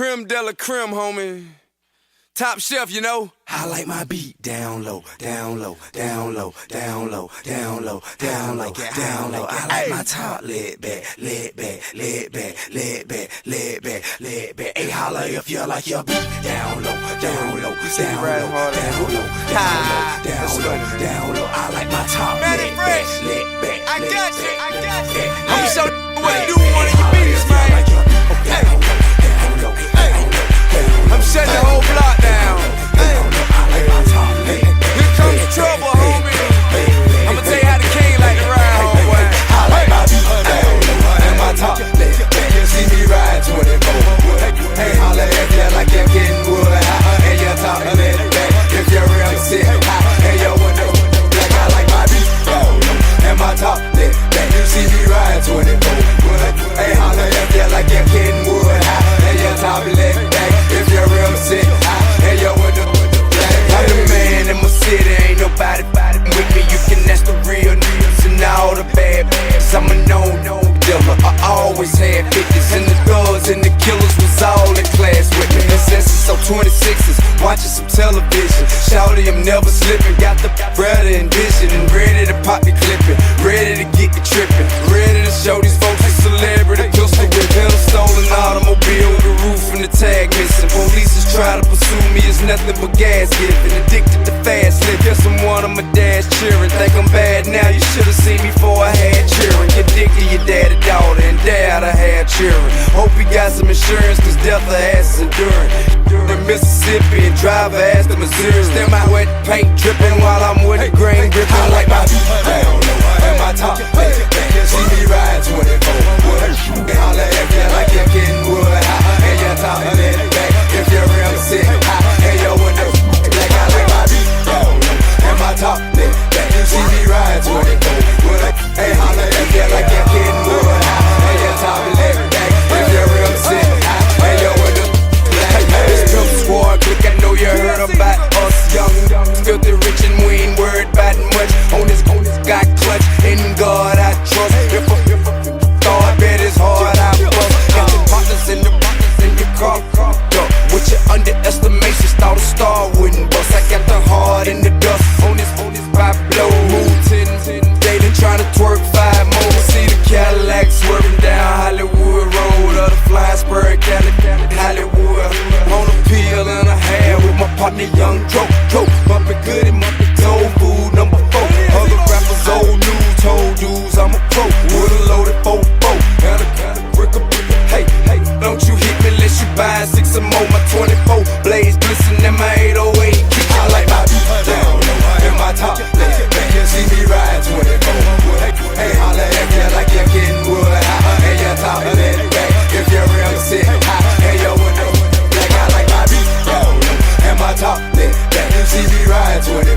creme de la creme, homie. Top shelf, you know. I like my beat down low, down low, down low, down low, down low, down low, down low. I like my top laid back, laid back, laid back, laid back, laid back, laid back. Hey, holla if you like your beat down low, down low, down low, down low, down low, down low. I like my top laid back, laid back. I got you, I got you. I'ma show you what to do with one of your beats, man. I'm shutting the whole block down. Here comes the trouble, homie. I'ma tell you how the king like to ride, homeboy. I like my beat down low and my top lit. You see me ride 24. Hey, holla if you like you're getting wood high and your top lit back. If you're real sick high and your window black, I like my beat down low and my top lit back. You see me ride 24. Hey, holla if you like you're getting wood high and your top lit back. If you're real sick high and your window black, I'm the man in my city, ain't nobody with me. You can ask the real niggas and all the bad bitches. I'm a known dealer. I always had 50s and the thugs and the killers was all in class with me. Incessant, so 26s, watching some television. Shouty, I'm never slipping. Got the brother and vision and ready to pop the clipping, ready to get the tripping, ready to show these folks a celebrity. Pistol whipping, a stolen automobile with the roof and the tag missing. Police is trying to pursue me, it's nothing but gas giving. Addicted to fast living. Guess I'm one of my dad's cheering. Think I'm bad now, you should've seen me before I had cheering. Your dick to your daddy daughter and dad I had cheering. Hope he got some insurance, cause death of ass is enduring. The Mississippi and drive ass to Missouri. Still my wet paint dripping while I'm with the grain gripping. I like my beat down low and my top lit. You see me ride 24. Holla if you like you're getting wood high and your top lit back. If you're real sick high and your window black, I like my beat down low and my top lit back. You see me ride 24. Hey, holla if you like you're getting wood high and your top lit back. If you're real sick high and your window black. This Pimp Squad click, I know you heard about us young, filthy rich and we ain't worried about much. On this got clutch, in God I trust. If I thought bet it's hard, I bust. Got the partners in your car, with your underestimations, thought a star wouldn't bust. I got the heart in the dust, on this vibe blow. Move 10, dating, trying to twerk 5 more. See the Cadillac swerving down Hollywood Road, or the flying spur Cali, Hollywood. On a pill and a half with my partner Young Dro, bumping good and bumping soul food number 4. Other rappers old news, told dudes I'm a pro with a loaded 4-4 and a brick of hey, don't you hit me unless you buy 6 or more. My 24 blades glisten and my 808 kick. I like my beat down low and my top lit. You see me ride 24. Hey, holla if you like you're getting wood high and your top lit back. If you're real sick high and your window black, I like my beat down low and my top lit back. You see me ride 24.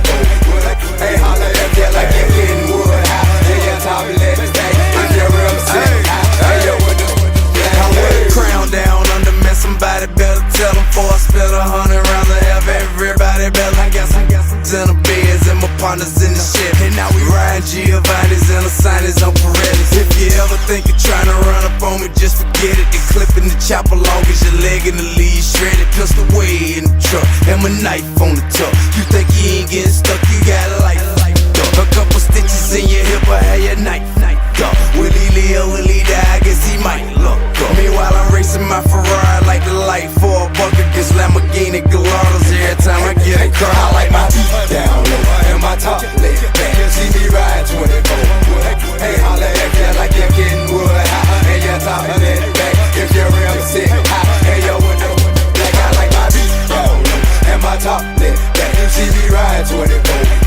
Hey, holla if you like you're getting wood high and your top lit back. If you're real sick high and your window black, I wear the crown down under me. Somebody better tell them before I spit 100 rounds of have everybody better. I got some in the beds and my partners in the shit. And now we riding Giovanni's and the signings on Pirellis. If you ever think you're trying to run up on me, just forget it. They're clipping the chopper long as your leg in the lead shredded. Pistol way in the truck and my knife on the tuck. You think you ain't getting stuck, you got a life. A couple stitches in your hip, I had your knife. Will he live, will he die? I guess he might look up. Meanwhile, I'm racing my Ferrari like the light for a bucket. Cause Lamborghini Galatas every time I get a car. I like my beat down low and my top lit back. You see me ride 24. Hey, holla if you like you're getting wood high and your top lit back. If you're real sick high and your window black, I like my beat down low and my top lit back. You see me ride 24.